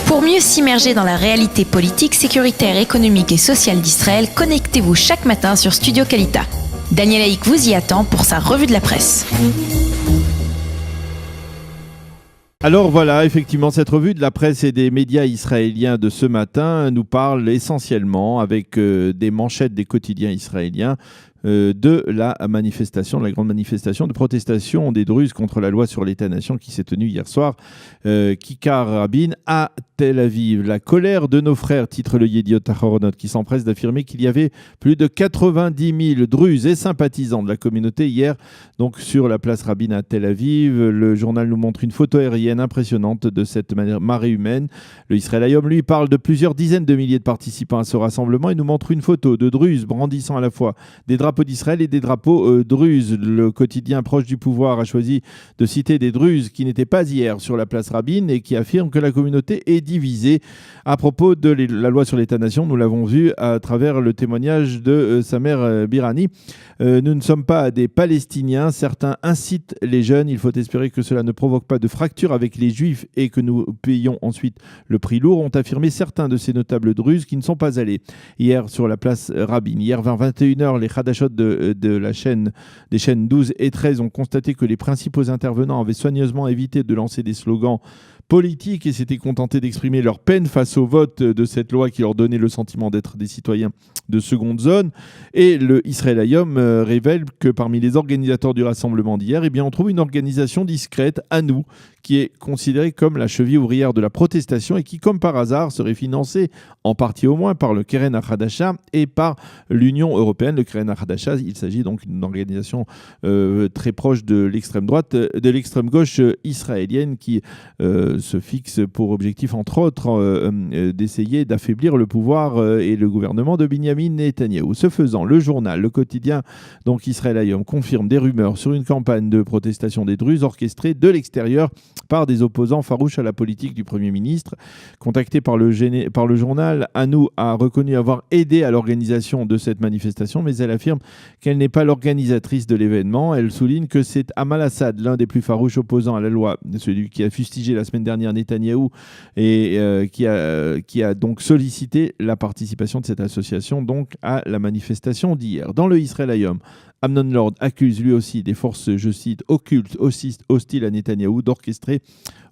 Pour mieux s'immerger dans la réalité politique, sécuritaire, économique et sociale d'Israël, connectez-vous chaque matin sur Studio Kalita. Daniel Haïk vous y attend pour sa revue de la presse. Alors voilà, effectivement, cette revue de la presse et des médias israéliens de ce matin nous parle essentiellement avec des manchettes des quotidiens israéliens de la manifestation, de la grande manifestation de protestation des Druzes contre la loi sur l'État-nation qui s'est tenue hier soir, Kikar Rabin à Tel Aviv. La colère de nos frères, titre le Yediot Ahronoth, qui s'empresse d'affirmer qu'il y avait plus de 90 000 Druzes et sympathisants de la communauté hier, donc sur la place Rabin à Tel Aviv. Le journal nous montre une photo aérienne impressionnante de cette marée humaine. Le Israël Hayom, lui, parle de plusieurs dizaines de milliers de participants à ce rassemblement et nous montre une photo de Druzes brandissant à la fois des drapeaux d'Israël et des drapeaux druzes. Le quotidien proche du pouvoir a choisi de citer des druzes qui n'étaient pas hier sur la place Rabin et qui affirment que la communauté est divisée. À propos de la loi sur l'État-nation, nous l'avons vu à travers le témoignage de Samer Birani. Nous ne sommes pas des Palestiniens. Certains incitent les jeunes. Il faut espérer que cela ne provoque pas de fracture avec les Juifs et que nous payons ensuite le prix lourd, ont affirmé certains de ces notables druzes qui ne sont pas allés hier sur la place Rabin. Hier vers 21h, les Hadash des chaînes 12 et 13 ont constaté que les principaux intervenants avaient soigneusement évité de lancer des slogans politiques et s'étaient contentés d'exprimer leur peine face au vote de cette loi qui leur donnait le sentiment d'être des citoyens de seconde zone. Et le Israël Hayom révèle que parmi les organisateurs du rassemblement d'hier, on trouve une organisation discrète, à nous, qui est considérée comme la cheville ouvrière de la protestation et qui, comme par hasard, serait financée en partie au moins par le Keren HaChadasha et par l'Union européenne. Le Keren HaChadasha, il s'agit donc d'une organisation très proche de l'extrême droite, de l'extrême gauche israélienne qui se fixe pour objectif, entre autres, d'essayer d'affaiblir le pouvoir et le gouvernement de Binyamin Netanyahou. Ce faisant, le journal, le quotidien, donc Israël Hayom, confirme des rumeurs sur une campagne de protestation des Druzes orchestrée de l'extérieur par des opposants farouches à la politique du Premier ministre. Contacté par le journal, Anou a reconnu avoir aidé à l'organisation de cette manifestation, mais elle affirme qu'elle n'est pas l'organisatrice de l'événement. Elle souligne que c'est Amal Assad, l'un des plus farouches opposants à la loi, celui qui a fustigé la semaine dernière Netanyahou et qui a donc sollicité la participation de cette association donc à la manifestation d'hier. Dans le Israël Hayom, Amnon Lord accuse lui aussi des forces, je cite, occultes, hostiles à Netanyahou d'orchestrer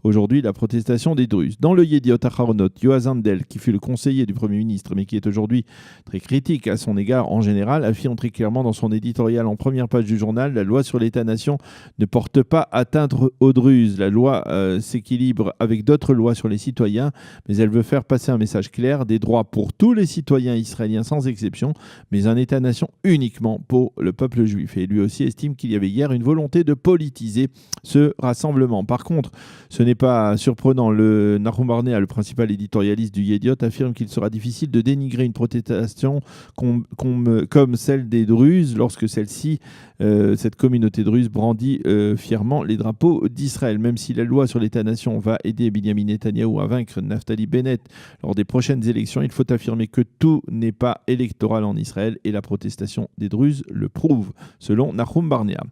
aujourd'hui la protestation des Druzes. Dans le Yediot Ahronoth, Yoaz Handel, qui fut le conseiller du Premier ministre, mais qui est aujourd'hui très critique à son égard en général, affirme très clairement dans son éditorial en première page du journal: la loi sur l'État-nation ne porte pas atteinte aux Druzes. La loi s'équilibre avec d'autres lois sur les citoyens, mais elle veut faire passer un message clair: des droits pour tous les citoyens israéliens sans exception, mais un État-nation uniquement pour le peuple juif. Et lui aussi estime qu'il y avait hier une volonté de politiser ce rassemblement. Par contre, ce n'est pas surprenant. Le Nahum Barnea, le principal éditorialiste du Yediot, affirme qu'il sera difficile de dénigrer une protestation comme celle des Druzes lorsque celle-ci, cette communauté druze, brandit fièrement les drapeaux d'Israël. Même si la loi sur l'État-nation va aider Binyamin Netanyahou à vaincre Naftali Bennett lors des prochaines élections, il faut affirmer que tout n'est pas électoral en Israël et la protestation des Druzes le prouve, selon Nahum Barnea.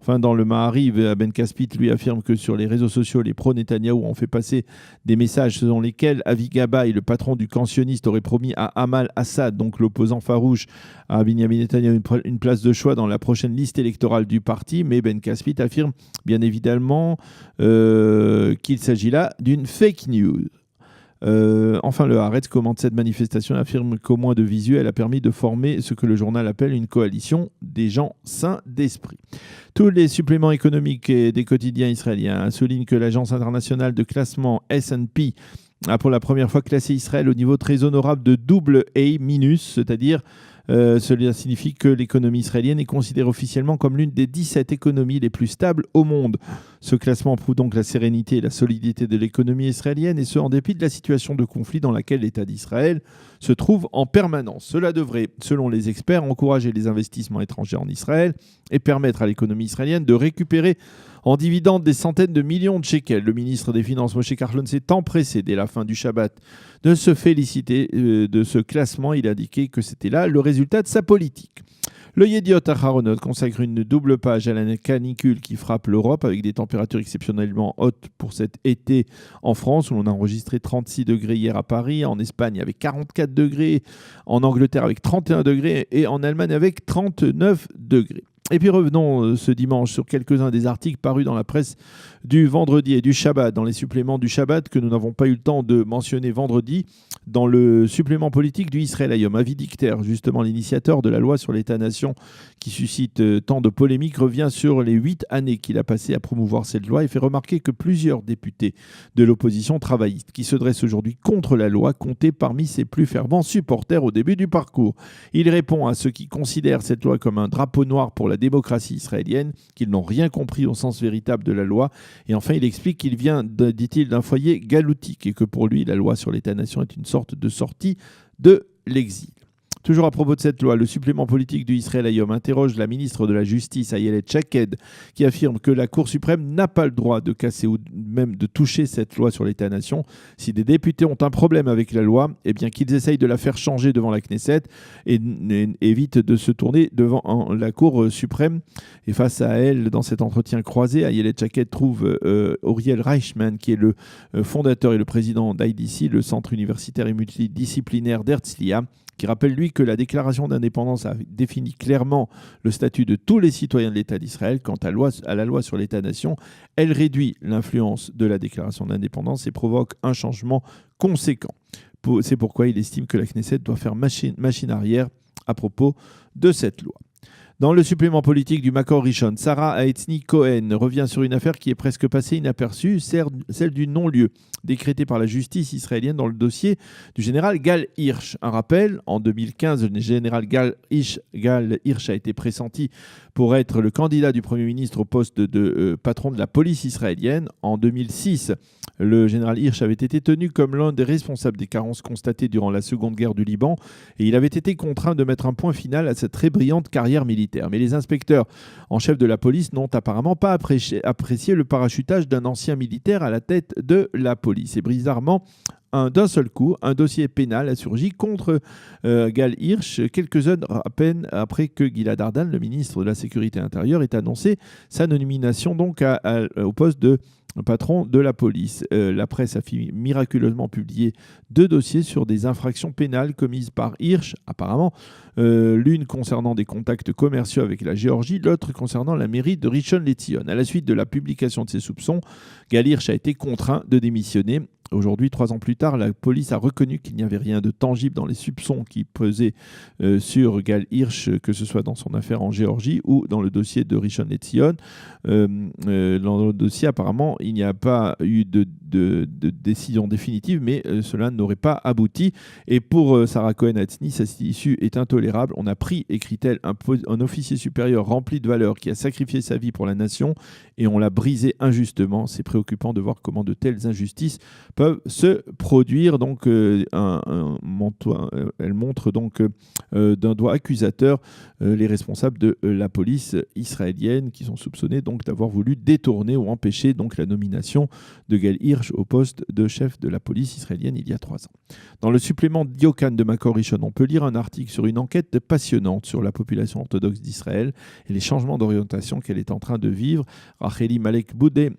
Enfin, dans le Ma'ariv, Ben Caspit lui affirme que sur les réseaux sociaux, les pro-Netanyahou ont fait passer des messages selon lesquels Avi Gabay, le patron du camp sioniste, aurait promis à Amal Assad, donc l'opposant farouche à Binyamin Netanyahou, une place de choix dans la prochaine liste électorale du parti. Mais Ben Caspit affirme bien évidemment qu'il s'agit là d'une fake news. Enfin, le Haaretz commente cette manifestation et affirme qu'au moins de visu, elle a permis de former ce que le journal appelle une coalition des gens sains d'esprit. Tous les suppléments économiques des quotidiens israéliens soulignent que l'agence internationale de classement S&P a pour la première fois classé Israël au niveau très honorable de double A-, c'est-à-dire cela signifie que l'économie israélienne est considérée officiellement comme l'une des 17 économies les plus stables au monde. Ce classement prouve donc la sérénité et la solidité de l'économie israélienne, et ce en dépit de la situation de conflit dans laquelle l'État d'Israël se trouve en permanence. Cela devrait, selon les experts, encourager les investissements étrangers en Israël et permettre à l'économie israélienne de récupérer en dividendes des centaines de millions de shekels. Le ministre des Finances, Moshe Kahlon, s'est empressé dès la fin du Shabbat de se féliciter de ce classement. Il a indiqué que c'était là le résultat de sa politique. Le Yediot Aharonot consacre une double page à la canicule qui frappe l'Europe avec des températures exceptionnellement hautes pour cet été en France où l'on a enregistré 36 degrés hier à Paris, en Espagne avec 44 degrés, en Angleterre avec 31 degrés et en Allemagne avec 39 degrés. Et puis revenons ce dimanche sur quelques-uns des articles parus dans la presse du vendredi et du Shabbat, dans les suppléments du Shabbat que nous n'avons pas eu le temps de mentionner vendredi, dans le supplément politique du Israël Hayom. Avi Dichter, justement l'initiateur de la loi sur l'État-nation qui suscite tant de polémiques, revient sur les 8 années qu'il a passées à promouvoir cette loi et fait remarquer que plusieurs députés de l'opposition travailliste qui se dressent aujourd'hui contre la loi comptaient parmi ses plus fervents supporters au début du parcours. Il répond à ceux qui considèrent cette loi comme un drapeau noir pour la démocratie israélienne, qu'ils n'ont rien compris au sens véritable de la loi. Et enfin, il explique qu'il vient, dit-il, d'un foyer galoutique et que pour lui, la loi sur l'État-nation est une sorte de sortie de l'exil. Toujours à propos de cette loi, le supplément politique du Israël Hayom interroge la ministre de la Justice, Ayelet Shaked, qui affirme que la Cour suprême n'a pas le droit de casser ou même de toucher cette loi sur l'État-nation. Si des députés ont un problème avec la loi, eh bien qu'ils essayent de la faire changer devant la Knesset et évitent de se tourner devant la Cour suprême. Et face à elle, dans cet entretien croisé, Ayelet Shaked trouve Auriel Reichman, qui est le fondateur et le président d'IDC, le centre universitaire et multidisciplinaire d'Herzliya, qui rappelle, lui, que la déclaration d'indépendance a défini clairement le statut de tous les citoyens de l'État d'Israël. Quant à la loi sur l'État-nation, elle réduit l'influence de la déclaration d'indépendance et provoque un changement conséquent. C'est pourquoi il estime que la Knesset doit faire machine arrière à propos de cette loi. Dans le supplément politique du Makor Rishon, Sarah Haetzny Cohen revient sur une affaire qui est presque passée inaperçue, celle du non-lieu décrété par la justice israélienne dans le dossier du général Gal Hirsch. Un rappel, en 2015, le général Gal Hirsch a été pressenti pour être le candidat du Premier ministre au poste de patron de la police israélienne. En 2006, le général Hirsch avait été tenu comme l'un des responsables des carences constatées durant la Seconde Guerre du Liban et il avait été contraint de mettre un point final à cette très brillante carrière militaire. Mais les inspecteurs en chef de la police n'ont apparemment pas apprécié le parachutage d'un ancien militaire à la tête de la police. Et bizarrement, d'un seul coup, un dossier pénal a surgi contre Gal Hirsch quelques heures à peine après que Gilad Ardan, le ministre de la Sécurité intérieure, ait annoncé sa nomination donc au poste de patron de la police. La presse a miraculeusement publié 2 dossiers sur des infractions pénales commises par Hirsch, apparemment, l'une concernant des contacts commerciaux avec la Géorgie, l'autre concernant la mairie de Rishon LeZion. À la suite de la publication de ces soupçons, Gal Hirsch a été contraint de démissionner. Aujourd'hui, 3 ans plus tard, la police a reconnu qu'il n'y avait rien de tangible dans les soupçons qui pesaient sur Gal Hirsch, que ce soit dans son affaire en Géorgie ou dans le dossier de Rishon LeZion. Dans le dossier, apparemment, il n'y a pas eu de décision définitive, mais cela n'aurait pas abouti. Et pour Sarah Cohen-Haetzny, cette issue est intolérable. On a pris, écrit-elle, un officier supérieur rempli de valeur qui a sacrifié sa vie pour la nation et on l'a brisé injustement. C'est préoccupant de voir comment de telles injustices peuvent se produire. Donc, elle montre donc d'un doigt accusateur les responsables de la police israélienne qui sont soupçonnés donc d'avoir voulu détourner ou empêcher donc la nomination de Gal Hirsch au poste de chef de la police israélienne il y a 3 ans. Dans le supplément Diokan de Makor Rishon, on peut lire un article sur une enquête passionnante sur la population orthodoxe d'Israël et les changements d'orientation qu'elle est en train de vivre. Racheli Malek Boudé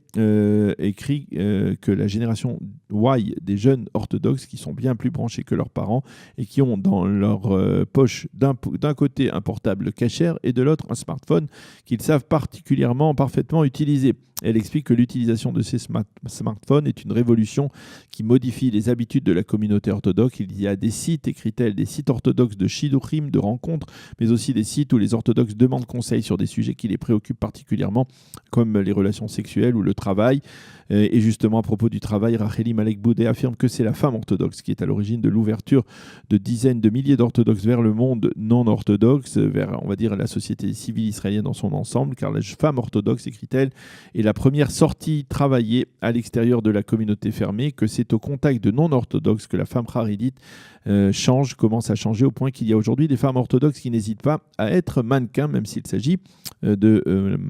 écrit que la génération Y des jeunes orthodoxes qui sont bien plus branchés que leurs parents et qui ont dans leur poche d'un côté un portable cachère et de l'autre un smartphone qu'ils savent parfaitement utiliser. Elle explique que l'utilisation de ces smartphones est une révolution qui modifie les habitudes de la communauté orthodoxe. Il y a des sites, écrit-elle, des sites orthodoxes de shiduchim, de rencontres, mais aussi des sites où les orthodoxes demandent conseil sur des sujets qui les préoccupent particulièrement, comme les relations sexuelles ou le travail. Et justement, à propos du travail, Racheli Malek Boudé affirme que c'est la femme orthodoxe qui est à l'origine de l'ouverture de dizaines de milliers d'orthodoxes vers le monde non orthodoxe, vers, on va dire, la société civile israélienne dans son ensemble, car la femme orthodoxe, écrit-elle, est la première sortie travaillée à l'extérieur de la communauté fermée, que c'est au contact de non-orthodoxes que la femme haridite commence à changer au point qu'il y a aujourd'hui des femmes orthodoxes qui n'hésitent pas à être mannequins, même s'il s'agit de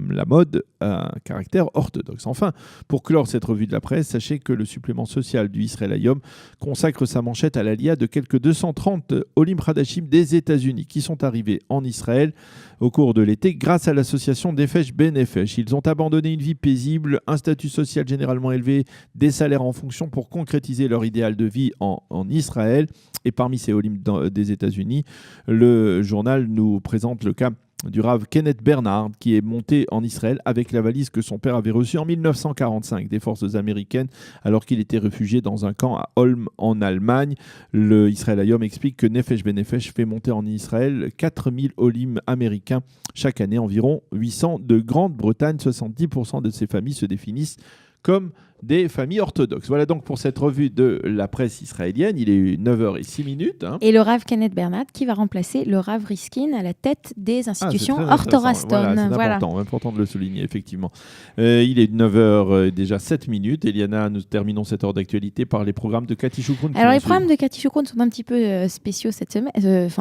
la mode à caractère orthodoxe. Enfin, pour clore cette revue de la presse, sachez que le supplément social du Israël Hayom consacre sa manchette à l'aliyah de quelques 230 Olim Hadashim des États-Unis qui sont arrivés en Israël au cours de l'été grâce à l'association Nefesh Benefesh. Ils ont abandonné une vie paisible, un statut social généralement élevé, des salaires en fonction pour concrétiser leur idéal de vie en Israël. Et parmi ces Olim des États-Unis, le journal nous présente le cas du Rav Kenneth Bernard, qui est monté en Israël avec la valise que son père avait reçue en 1945 des forces américaines, alors qu'il était réfugié dans un camp à Holm en Allemagne. Le Israël Hayom explique que Nefesh Benefesh fait monter en Israël 4000 Olim américains chaque année, environ 800 de Grande-Bretagne. 70% de ces familles se définissent comme des familles orthodoxes. Voilà donc pour cette revue de la presse israélienne. Il est 9h06. Et le Rav Kenneth Bernard qui va remplacer le Rav Riskin à la tête des institutions Ortora Stone. Voilà, c'est important de le souligner, effectivement. Il est 9h déjà 7 minutes. Eliana, nous terminons cette heure d'actualité par les programmes de Cathy Choukroun. Alors les programmes de Cathy Choukroun sont un petit peu spéciaux cette semaine,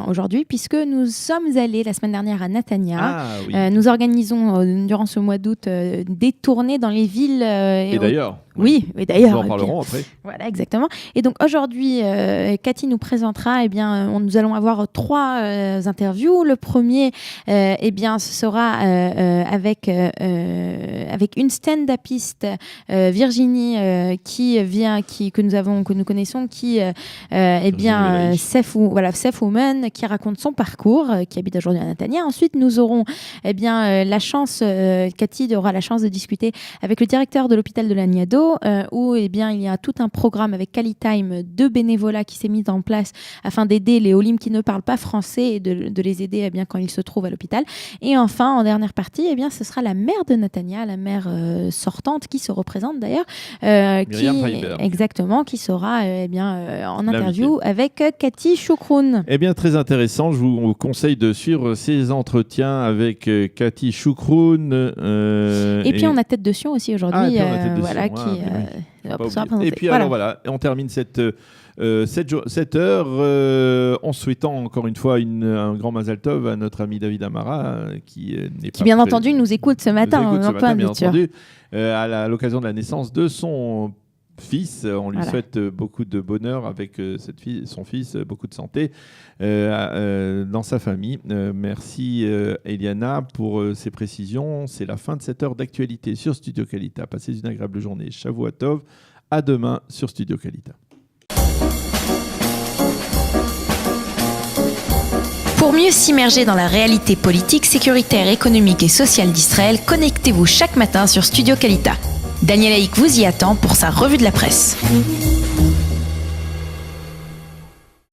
aujourd'hui, puisque nous sommes allés la semaine dernière à Netanya. Nous organisons durant ce mois d'août des tournées dans les villes. Et d'ailleurs. Oui, et d'ailleurs. Nous en parlerons après. Voilà, exactement. Et donc aujourd'hui, Cathy nous présentera, nous allons avoir 3 interviews. Le premier, ce sera avec une stand-upiste, Virginie, que nous connaissons, qui Safe Woman, qui raconte son parcours, qui habite aujourd'hui à Netanya. Ensuite, nous aurons la chance, Cathy aura la chance de discuter avec le directeur de l'hôpital de l'Agnado, où il y a tout un programme avec Calitime de bénévolat qui s'est mis en place afin d'aider les Olim qui ne parlent pas français et de les aider quand ils se trouvent à l'hôpital. Et enfin, en dernière partie, ce sera la maire de Netanya, la maire sortante, qui se représente d'ailleurs, qui sera en interview avec Cathy Choukroun. Très intéressant. Je vous conseille de suivre ces entretiens avec Cathy Choukroun. Et puis on a Tête de Sion aussi aujourd'hui. Et puis on termine cette heure en souhaitant encore une fois un grand Mazal Tov à notre ami David Amara qui bien entendu nous écoute ce matin, bien entendu, à l'occasion de la naissance de son fils. On lui souhaite beaucoup de bonheur avec son fils, beaucoup de santé dans sa famille. Merci Eliana pour ces précisions. C'est la fin de cette heure d'actualité sur Studio Kalita. Passez une agréable journée. Shavua Tov. À demain sur Studio Kalita. Pour mieux s'immerger dans la réalité politique, sécuritaire, économique et sociale d'Israël, connectez-vous chaque matin sur Studio Kalita. Daniel Haïk vous y attend pour sa revue de la presse.